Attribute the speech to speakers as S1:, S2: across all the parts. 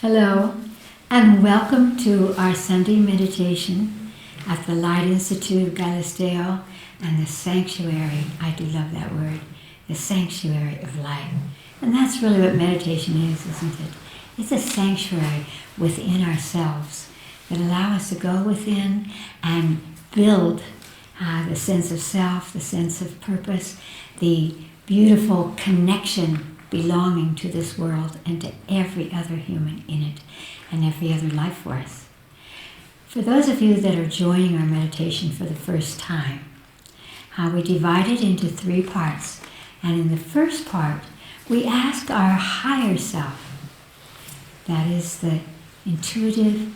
S1: Hello, and welcome to our Sunday meditation at the Light Institute of Galisteo and the Sanctuary. I do love that word, the Sanctuary of Light. And that's really what meditation is, isn't it? It's a sanctuary within ourselves that allow us to go within and build the sense of self, the sense of purpose, the beautiful connection belonging to this world and to every other human in it and every other life force. For those of you that are joining our meditation for the first time, we divide it into 3 parts. And in the first part, we ask our higher self, that is the intuitive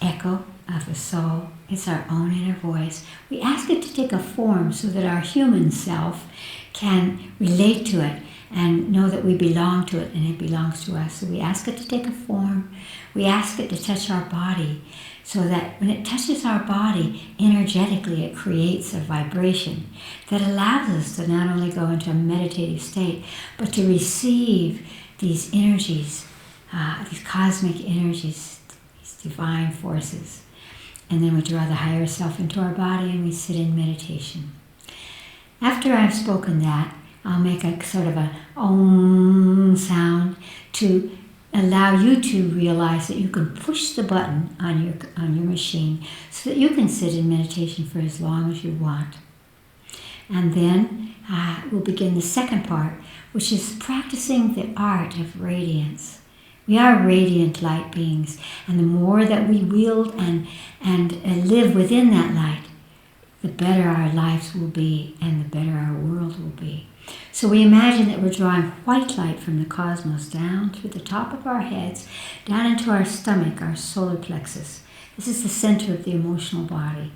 S1: echo of the soul, it's our own inner voice. We ask it to take a form so that our human self can relate to it and know that we belong to it and it belongs to us. So we ask it to take a form. We ask it to touch our body so that when it touches our body, energetically it creates a vibration that allows us to not only go into a meditative state, but to receive these energies, these cosmic energies, these divine forces. And then we draw the higher self into our body and we sit in meditation. After I've spoken that, I'll make a sort of a om sound to allow you to realize that you can push the button on your machine so that you can sit in meditation for as long as you want. And then we'll begin the second part, which is practicing the art of radiance. We are radiant light beings, and the more that we wield and live within that light, the better our lives will be and the better our world will be. So we imagine that we're drawing white light from the cosmos down through the top of our heads, down into our stomach, our solar plexus. This is the center of the emotional body.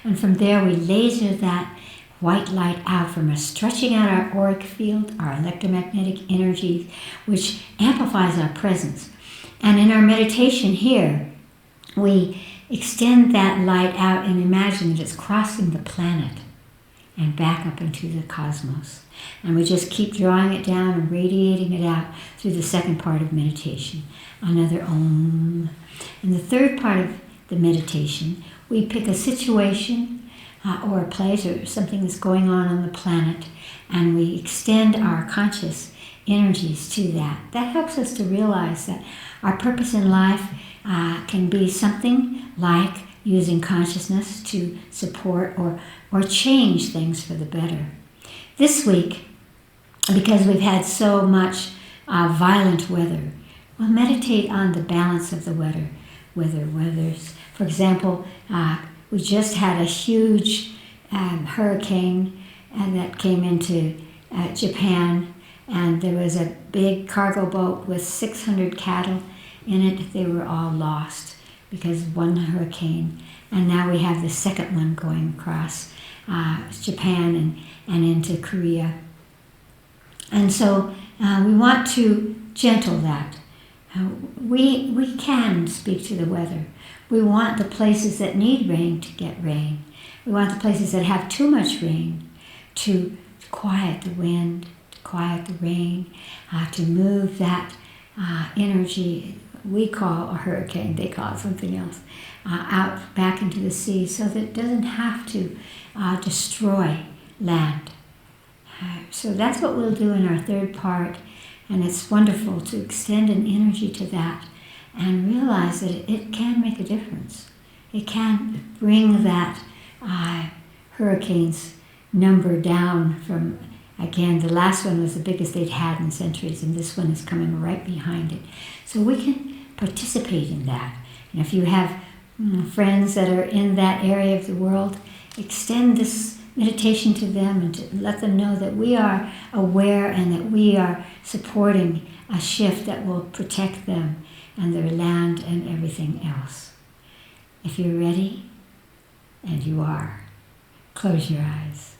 S1: And from there we laser that white light out from us, stretching out our auric field, our electromagnetic energy, which amplifies our presence. And in our meditation here, we extend that light out and imagine that it's crossing the planet and back up into the cosmos. And we just keep drawing it down and radiating it out through the second part of meditation. Another om. In the third part of the meditation, we pick a situation or a place or something that's going on the planet, and we extend our conscious energies to that. That helps us to realize that our purpose in life can be something like using consciousness to support or change things for the better. This week, because we've had so much violent weather, we'll meditate on the balance of the weathers. For example, we just had a huge hurricane that came into Japan, and there was a big cargo boat with 600 cattle in it. They were all lost because of one hurricane. And now we have the second one going across Japan and into Korea. And so we want to gentle that. We can speak to the weather. We want the places that need rain to get rain. We want the places that have too much rain to quiet the wind, to quiet the rain, to move that energy we call a hurricane, they call it something else, out back into the sea so that it doesn't have to destroy land. So that's what we'll do in our third part, and it's wonderful to extend an energy to that and realize that it can make a difference. It can bring that hurricane's number down from, again, the last one was the biggest they'd had in centuries, and this one is coming right behind it. So we can participate in that. And if you have friends that are in that area of the world, extend this meditation to them and to let them know that we are aware and that we are supporting a shift that will protect them and their land and everything else. If you're ready, and you are, close your eyes.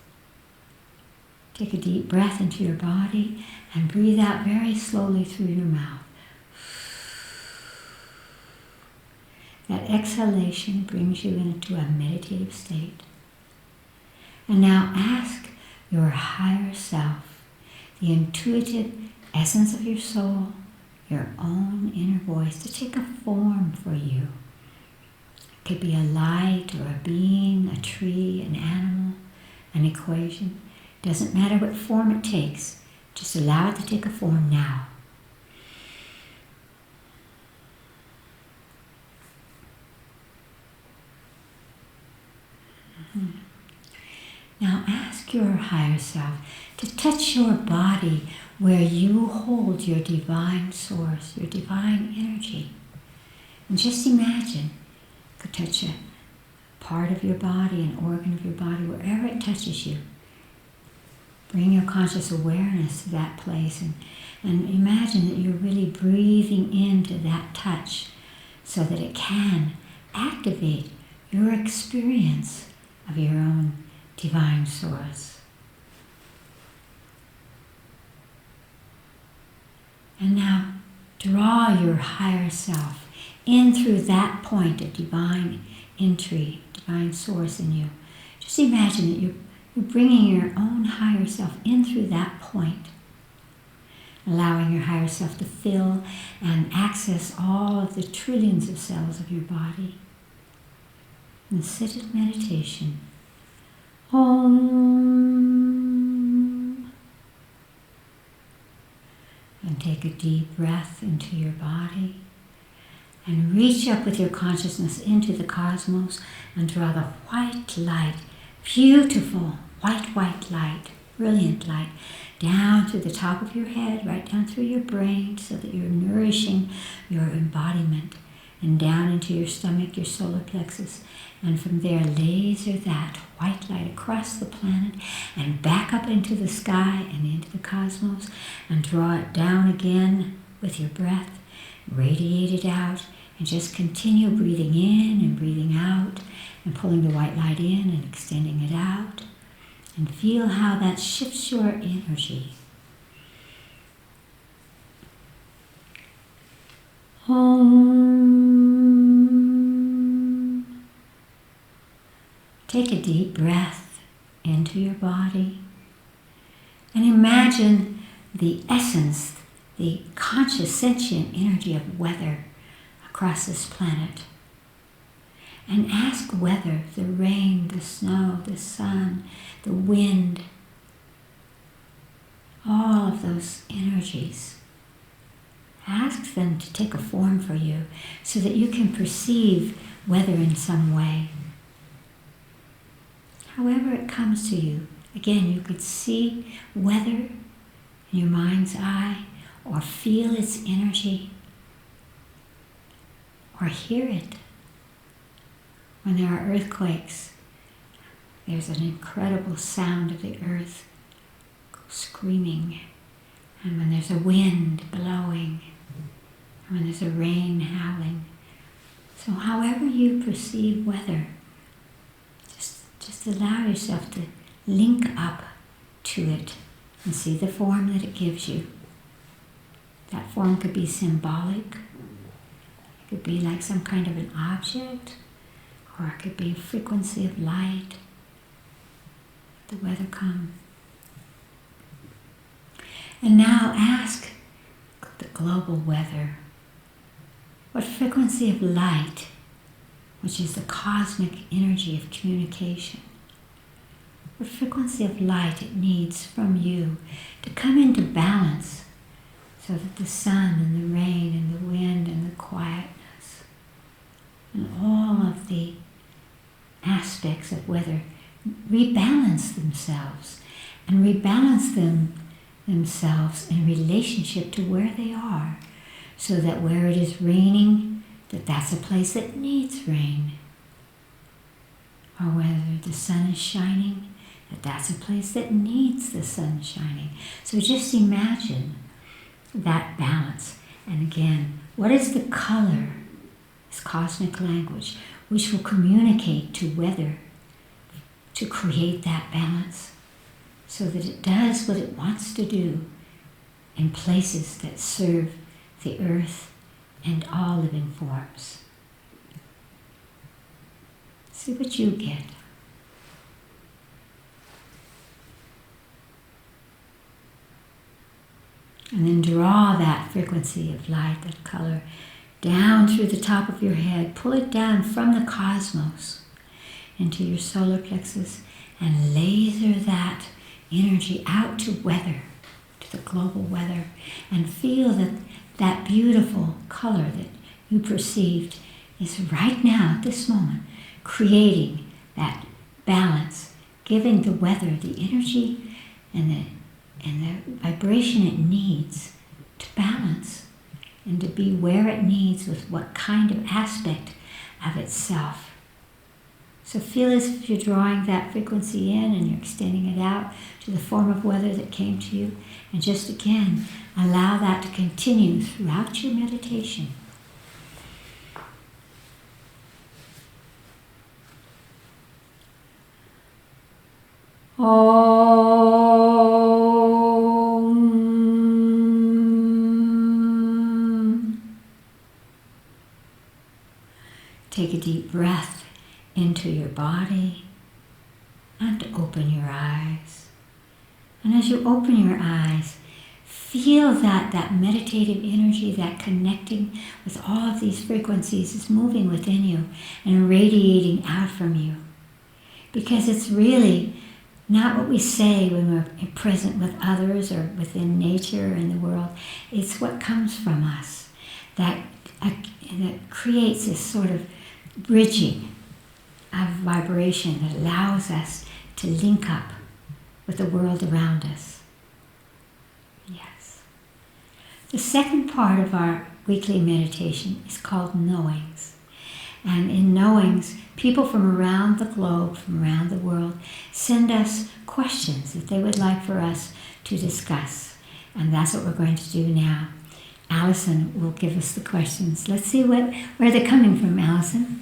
S1: Take a deep breath into your body and breathe out very slowly through your mouth. That exhalation brings you into a meditative state. And now ask your higher self, the intuitive essence of your soul, your own inner voice to take a form for you. It could be a light or a being, a tree, an animal, an equation. Doesn't matter what form it takes. Just allow it to take a form now. Now ask your higher self to touch your body where you hold your divine source, your divine energy. And just imagine, you could touch a part of your body, an organ of your body, wherever it touches you. Bring your conscious awareness to that place and imagine that you're really breathing into that touch so that it can activate your experience of your own divine source. And now draw your higher self in through that point of divine entry, divine source in you. Just imagine that you're bringing your own higher self in through that point, allowing your higher self to fill and access all of the trillions of cells of your body. And sit in meditation. Om. And take a deep breath into your body. And reach up with your consciousness into the cosmos and draw the white light, beautiful white light, brilliant light, down through the top of your head, right down through your brain, so that you're nourishing your embodiment, and down into your stomach, your solar plexus. And from there, laser that white light across the planet and back up into the sky and into the cosmos, and draw it down again with your breath, radiate it out, and just continue breathing in and breathing out and pulling the white light in and extending it out. And feel how that shifts your energy. Om. Take a deep breath into your body and imagine the essence, the conscious sentient energy of weather across this planet. And ask weather, the rain, the snow, the sun, the wind, all of those energies. Ask them to take a form for you so that you can perceive weather in some way. However it comes to you. Again, you could see weather in your mind's eye, or feel its energy, or hear it. When there are earthquakes, there's an incredible sound of the earth screaming. And when there's a wind blowing, and when there's a rain howling. So however you perceive weather, just allow yourself to link up to it and see the form that it gives you. That form could be symbolic. It could be like some kind of an object. Or it could be a frequency of light. The weather come. And now ask the global weather what frequency of light, which is the cosmic energy of communication, what frequency of light it needs from you to come into balance so that the sun and the rain and the wind and the quietness and all of the aspects of weather rebalance themselves and rebalance themselves in relationship to where they are, so that where it is raining, that's a place that needs rain. Or whether the sun is shining, that's a place that needs the sun shining. So just imagine that balance. And again, what is the color, this cosmic language, which will communicate to weather to create that balance so that it does what it wants to do in places that serve the earth and all living forms. See what you get. And then draw that frequency of light, that color, down through the top of your head. Pull it down from the cosmos into your solar plexus and laser that energy out to weather, to the global weather, and feel that that beautiful color that you perceived is right now, at this moment, creating that balance, giving the weather the energy and the vibration it needs to balance and to be where it needs with what kind of aspect of itself. So feel as if you're drawing that frequency in and you're extending it out to the form of weather that came to you. And just again, allow that to continue throughout your meditation. Take a deep breath into your body and open your eyes. And as you open your eyes, feel that meditative energy, that connecting with all of these frequencies is moving within you and radiating out from you. Because it's really not what we say when we're present with others or within nature and the world. It's what comes from us that creates this sort of bridging of vibration that allows us to link up with the world around us. Yes. The second part of our weekly meditation is called knowings. And in knowings, people from around the globe, from around the world, send us questions that they would like for us to discuss. And that's what we're going to do now. Allison will give us the questions. Let's see where they're coming from, Allison.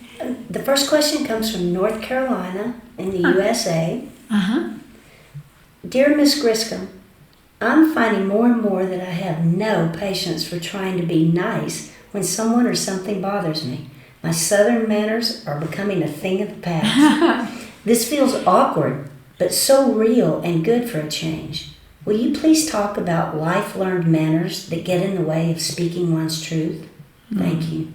S2: The first question comes from North Carolina in the USA. Dear Miss Griscom, I'm finding more and more that I have no patience for trying to be nice when someone or something bothers me. My southern manners are becoming a thing of the past. This feels awkward, but so real and good for a change. Will you please talk about life-learned manners that get in the way of speaking one's truth? Thank you.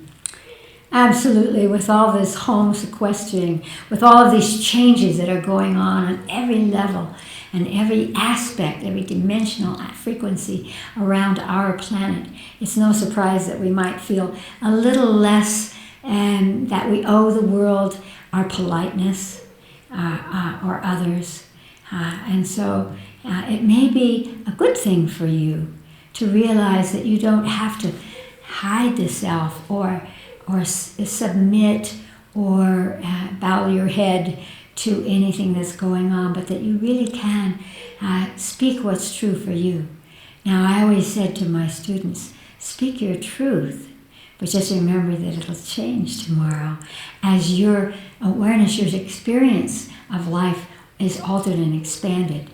S1: Absolutely. With all this home sequestering, with all of these changes that are going on every level and every aspect, every dimensional frequency around our planet, it's no surprise that we might feel a little less that we owe the world our politeness or others. And so it may be a good thing for you to realize that you don't have to hide the self or submit or bow your head to anything that's going on, but that you really can speak what's true for you. Now, I always said to my students, speak your truth, but just remember that it'll change tomorrow as your awareness, your experience of life is altered and expanded.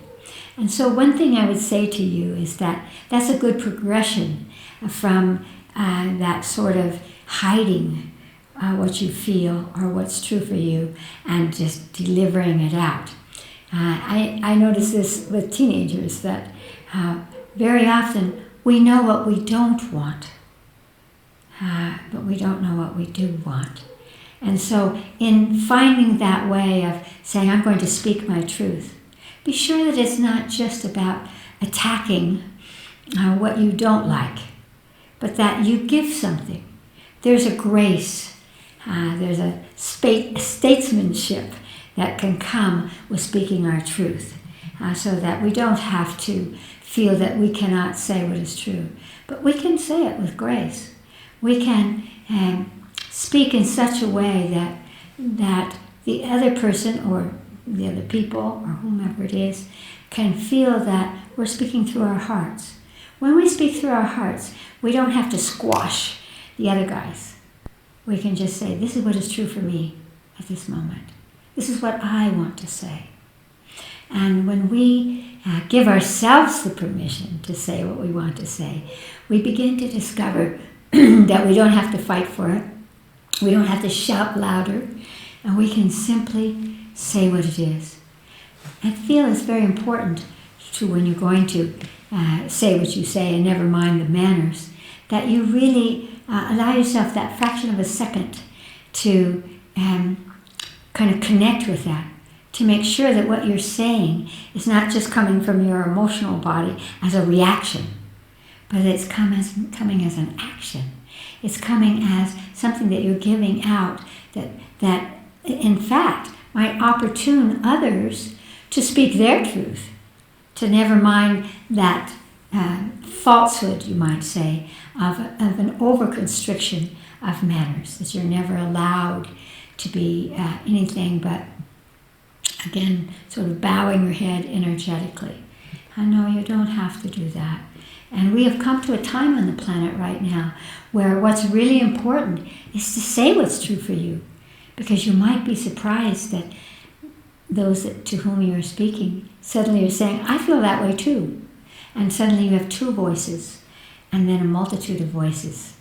S1: And so one thing I would say to you is that that's a good progression from that sort of hiding what you feel or what's true for you and just delivering it out. I notice this with teenagers that very often we know what we don't want, but we don't know what we do want. And so in finding that way of saying, I'm going to speak my truth, be sure that it's not just about attacking what you don't like, but that you give something. There's a grace, there's a statesmanship that can come with speaking our truth, so that we don't have to feel that we cannot say what is true, but we can say it with grace. We can speak in such a way that the other person or the other people or whomever it is can feel that we're speaking through our hearts. When we speak through our hearts, we don't have to squash the other guys. We can just say, this is what is true for me at this moment. This is what I want to say. And when we give ourselves the permission to say what we want to say, we begin to discover that we don't have to fight for it. We don't have to shout louder. And we can simply say what it is. I feel it's very important to, when you're going to say what you say and never mind the manners, that you really allow yourself that fraction of a second to kind of connect with that, to make sure that what you're saying is not just coming from your emotional body as a reaction, but it's coming as an action. It's coming as something that you're giving out that in fact might opportune others to speak their truth, to never mind that falsehood, you might say, of an over-constriction of manners, that you're never allowed to be anything but, again, sort of bowing your head energetically. I know you don't have to do that. And we have come to a time on the planet right now where what's really important is to say what's true for you, because you might be surprised that those to whom you're speaking suddenly are saying, I feel that way too. And suddenly you have two voices and then a multitude of voices.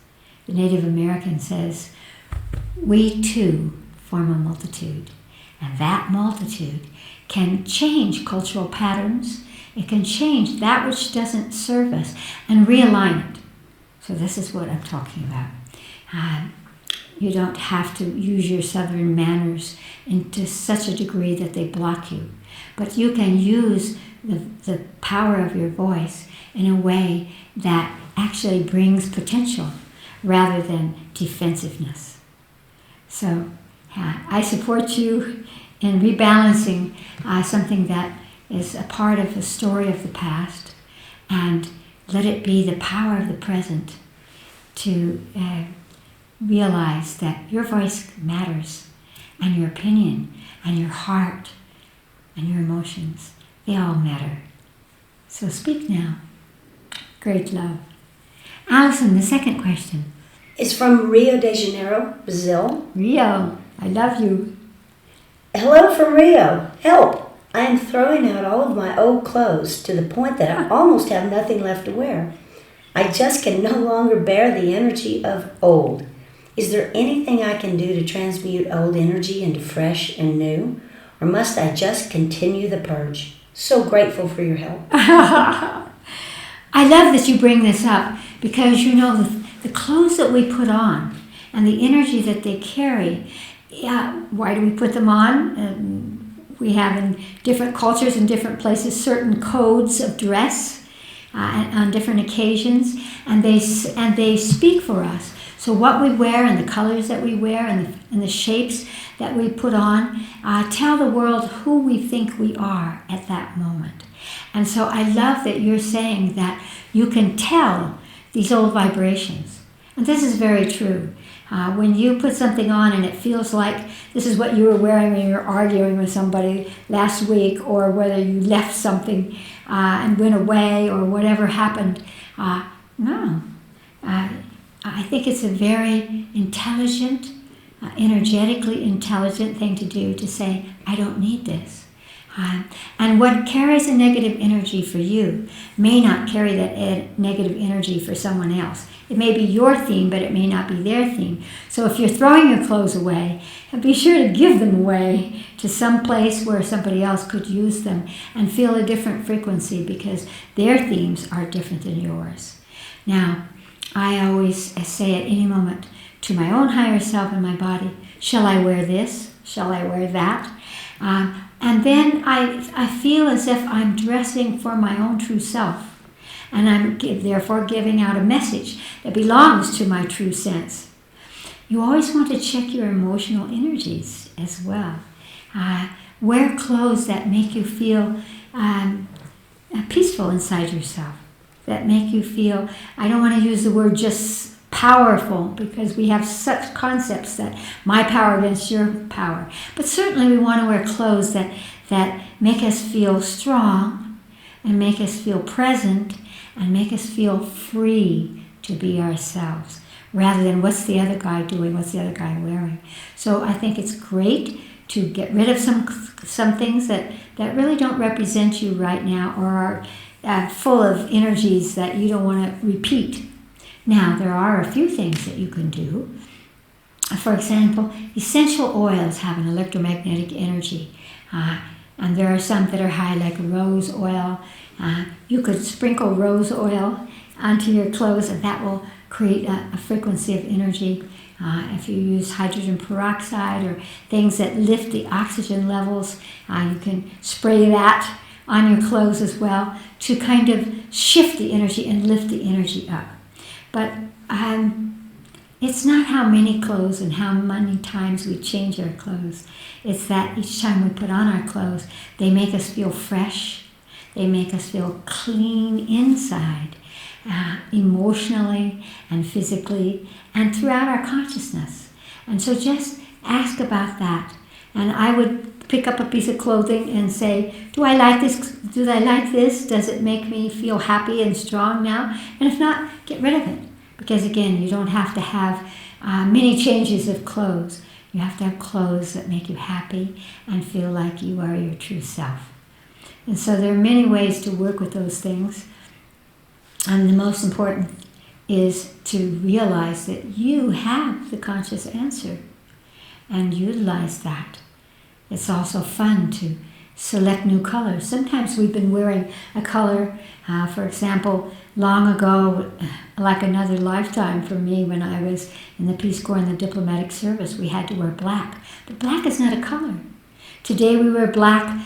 S1: The Native American says, we too form a multitude. And that multitude can change cultural patterns. It can change that which doesn't serve us and realign it. So this is what I'm talking about. You don't have to use your Southern manners into such a degree that they block you. But you can use the power of your voice in a way that actually brings potential rather than defensiveness. So I support you in rebalancing something that is a part of the story of the past, and let it be the power of the present to realize that your voice matters, and your opinion, and your heart, and your emotions, they all matter. So speak now. Great love. Allison, the second question.
S2: It's from Rio de Janeiro, Brazil.
S1: Rio, I love you.
S2: Hello from Rio. Help! I am throwing out all of my old clothes to the point that I almost have nothing left to wear. I just can no longer bear the energy of old. Is there anything I can do to transmute old energy into fresh and new? Or must I just continue the purge? So grateful for your help.
S1: I love that you bring this up, because you know the clothes that we put on and the energy that they carry, why do we put them on? We have in different cultures and different places certain codes of dress on different occasions, and they speak for us. So what we wear and the colors that we wear and the shapes that we put on tell the world who we think we are at that moment. And so I love that you're saying that you can tell these old vibrations. And this is very true. When you put something on and it feels like this is what you were wearing when you were arguing with somebody last week, or whether you left something and went away, or whatever happened, no. I think it's a very intelligent, energetically intelligent thing to do, to say, I don't need this. And what carries a negative energy for you may not carry that negative energy for someone else. It may be your theme, but it may not be their theme. So if you're throwing your clothes away, be sure to give them away to some place where somebody else could use them and feel a different frequency, because their themes are different than yours. Now, I always say at any moment to my own higher self in my body, shall I wear this? Shall I wear that? And then I feel as if I'm dressing for my own true self. And I'm therefore giving out a message that belongs to my true sense. You always want to check your emotional energies as well. Wear clothes that make you feel peaceful inside yourself, that make you feel, I don't want to use the word just powerful, because we have such concepts that my power against your power. But certainly we want to wear clothes that make us feel strong and make us feel present and make us feel free to be ourselves, rather than what's the other guy doing, what's the other guy wearing. So I think it's great to get rid of some things that really don't represent you right now, or are full of energies that you don't want to repeat. Now, there are a few things that you can do. For example, essential oils have an electromagnetic energy. And there are some that are high, like rose oil. You could sprinkle rose oil onto your clothes, and that will create a frequency of energy. If you use hydrogen peroxide or things that lift the oxygen levels, you can spray that on your clothes as well to kind of shift the energy and lift the energy up. But it's not how many clothes and how many times we change our clothes. It's that each time we put on our clothes, they make us feel fresh. They make us feel clean inside, emotionally and physically and throughout our consciousness. And so just ask about that. And I would pick up a piece of clothing and say, do I like this? Do I like this? Does it make me feel happy and strong now? And if not, get rid of it. Because again, you don't have to have many changes of clothes. You have to have clothes that make you happy and feel like you are your true self. And so there are many ways to work with those things. And the most important is to realize that you have the conscious answer and utilize that. It's also fun to select new colors. Sometimes we've been wearing a color, for example, long ago, like another lifetime for me when I was in the Peace Corps and the diplomatic service, we had to wear black. But black is not a color. Today we wear black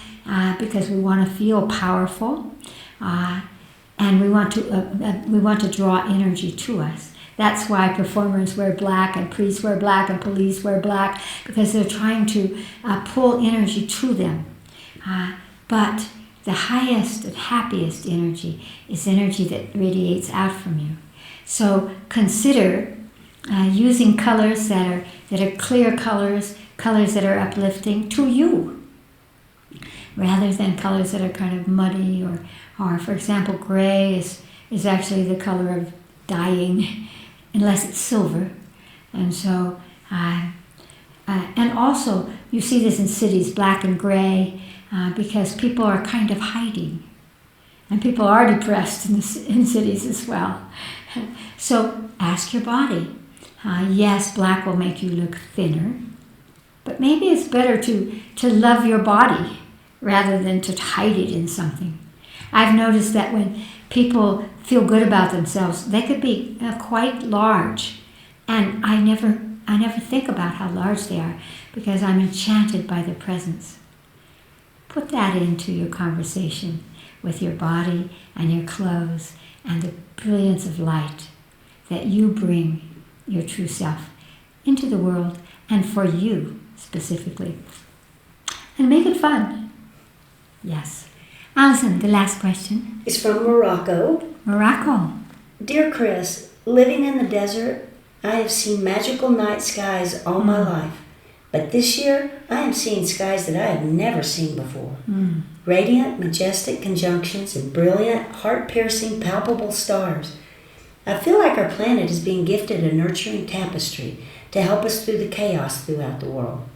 S1: because we want to feel powerful and we want to draw energy to us. That's why performers wear black and priests wear black and police wear black, because they're trying to pull energy to them. But the highest and happiest energy is energy that radiates out from you. So consider using colors that are clear colors, colors that are uplifting to you, rather than colors that are kind of muddy or for example, gray is actually the color of dying, unless it's silver. And so, and also you see this in cities, black and gray, because people are kind of hiding. And people are depressed in cities as well. So ask your body. Yes, black will make you look thinner, but maybe it's better to love your body rather than to hide it in something. I've noticed that when people feel good about themselves, they could be quite large. And I never think about how large they are because I'm enchanted by their presence. Put that into your conversation with your body and your clothes and the brilliance of light that you bring your true self into the world and for you specifically. And make it fun. Yes. Alison, the last question.
S2: It's from Morocco.
S1: Morocco.
S2: Dear Chris, living in the desert, I have seen magical night skies all my life. But this year, I am seeing skies that I have never seen before. Radiant, majestic conjunctions and brilliant, heart-piercing, palpable stars. I feel like our planet is being gifted a nurturing tapestry to help us through the chaos throughout the world.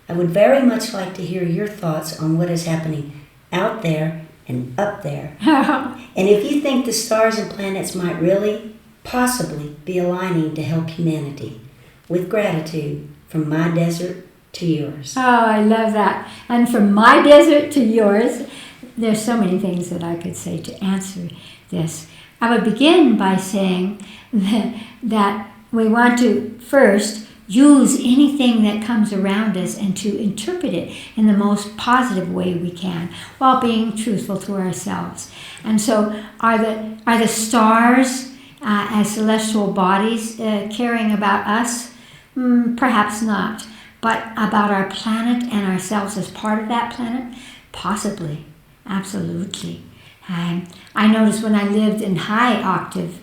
S2: I would very much like to hear your thoughts on what is happening out there and up there. And if you think the stars and planets might really, possibly be aligning to help humanity. With gratitude, from my desert to yours.
S1: Oh, I love that. And from my desert to yours, there's so many things that I could say to answer this. I would begin by saying that we want to first use anything that comes around us and to interpret it in the most positive way we can while being truthful to ourselves. And so are the stars as celestial bodies caring about us? Perhaps not. But about our planet and ourselves as part of that planet? Possibly. Absolutely. I noticed when I lived in high octave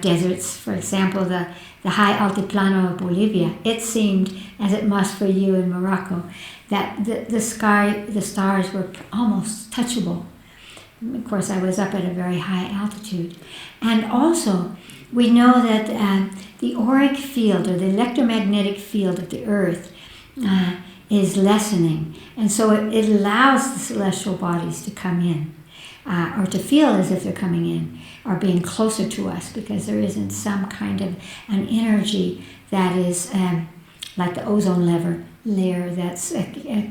S1: deserts, for example, the high altiplano of Bolivia, it seemed, as it must for you in Morocco, that the stars were almost touchable. Of course, I was up at a very high altitude. And also, we know that the auric field, or the electromagnetic field of the Earth, is lessening. And so it allows the celestial bodies to come in, or to feel as if they're coming in, or being closer to us, because there isn't some kind of an energy that is like the ozone layer that's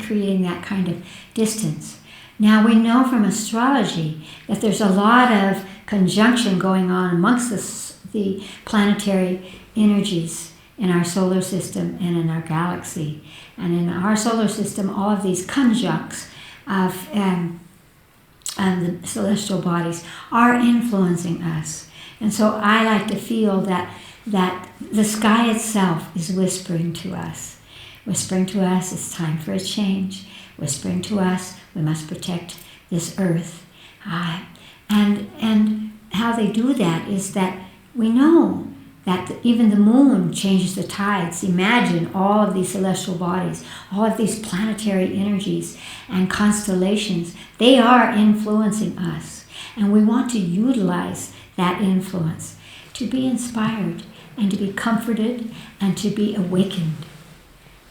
S1: creating that kind of distance. Now we know from astrology that there's a lot of conjunction going on amongst the planetary energies in our solar system and in our galaxy. And in our solar system, all of these conjuncts of the celestial bodies are influencing us. And so I like to feel that the sky itself is whispering to us. Whispering to us, it's time for a change. Whispering to us, we must protect this earth. And how they do that is that we know that even the moon changes the tides. Imagine all of these celestial bodies, all of these planetary energies and constellations. They are influencing us. And we want to utilize that influence to be inspired and to be comforted and to be awakened.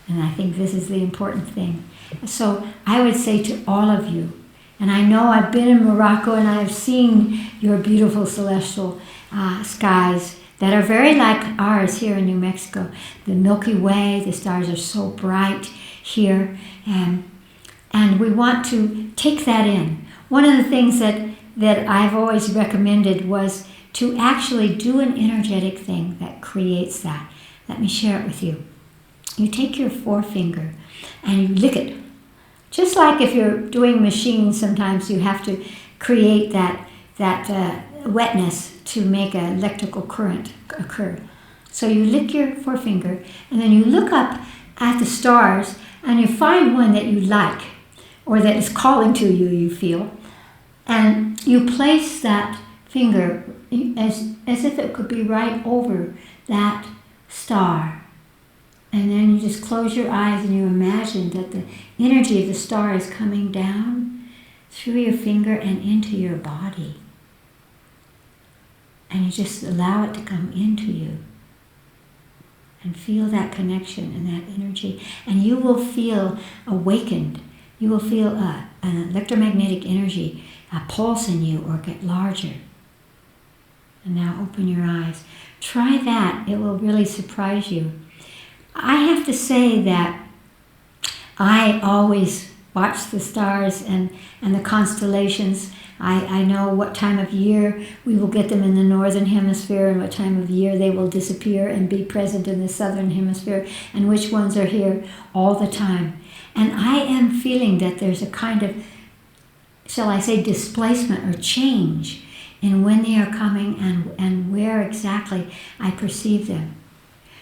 S1: And I think this is the important thing. So I would say to all of you, and I know I've been in Morocco and I've seen your beautiful celestial skies that are very like ours here in New Mexico. The Milky Way, the stars are so bright here, and we want to take that in. One of the things that I've always recommended was to actually do an energetic thing that creates that. Let me share it with you. You take your forefinger and you lick it. Just like if you're doing machines, sometimes you have to create that wetness to make an electrical current occur. So you lick your forefinger and then you look up at the stars and you find one that you like or that is calling to you, you feel, and you place that finger as if it could be right over that star. And then you just close your eyes and you imagine that the energy of the star is coming down through your finger and into your body. And you just allow it to come into you. And feel that connection and that energy. And you will feel awakened. You will feel an electromagnetic energy pulse in you or get larger. And now open your eyes. Try that. It will really surprise you. I have to say that I always watch the stars and the constellations. I know what time of year we will get them in the northern hemisphere and what time of year they will disappear and be present in the southern hemisphere and which ones are here all the time. And I am feeling that there's a kind of, shall I say, displacement or change in when they are coming and where exactly I perceive them.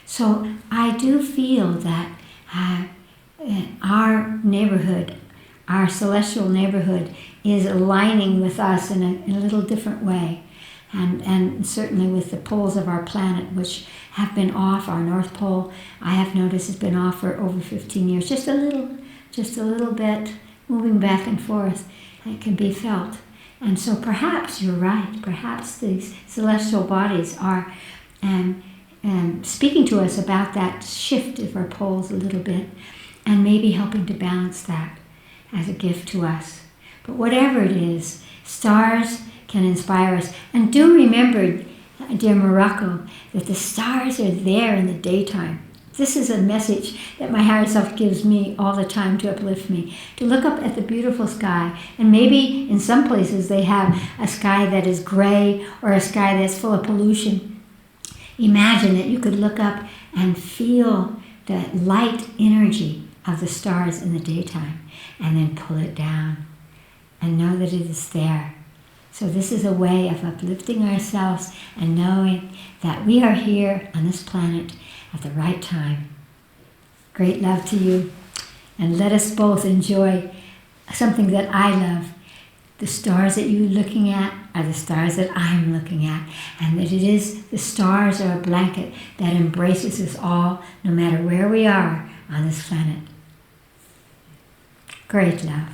S1: So I do feel that our neighborhood, our celestial neighborhood, is aligning with us in a little different way. And certainly with the poles of our planet, which have been off, our North Pole, I have noticed has been off for over 15 years. Just a little bit, moving back and forth. It can be felt. And so perhaps you're right. Perhaps these celestial bodies are speaking to us about that shift of our poles a little bit and maybe helping to balance that as a gift to us. But whatever it is, stars can inspire us. And do remember, dear Morocco, that the stars are there in the daytime. This is a message that my higher self gives me all the time to uplift me, to look up at the beautiful sky. And maybe in some places they have a sky that is gray or a sky that's full of pollution. Imagine that you could look up and feel the light energy of the stars in the daytime and then pull it down and know that it is there. So this is a way of uplifting ourselves and knowing that we are here on this planet at the right time. Great love to you, and let us both enjoy something that I love. The stars that you're looking at are the stars that I'm looking at, and that it is the stars are a blanket that embraces us all, no matter where we are on this planet. Great love.